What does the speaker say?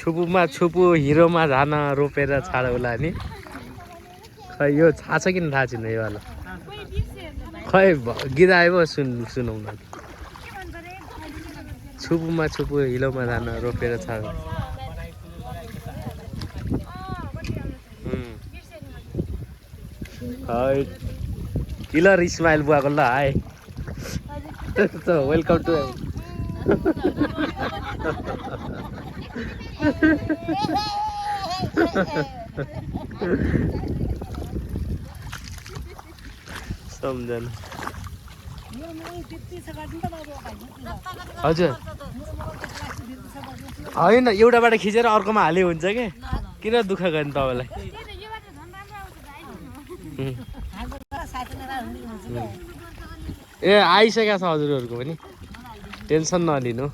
छुपुमा छुपु हिरोमा झान रोपेर छाडौला नि खै यो थाहा छ किन थाहा छैन यो वाला खै गीत आयो सुनौ न छुपुमा छुपु हिलोमा झान रोपेर छाडौ खै किलर इस्माइल बुवाको ल हाई वेलकम टु सम्झन हजुर होइन एउटाबाट खिचेर अर्कोमा हाले हुन्छ के किन दुःख गर्ने तपाईँलाई ए आइसकेको छ हजुरहरूको पनि टेन्सन नलिनु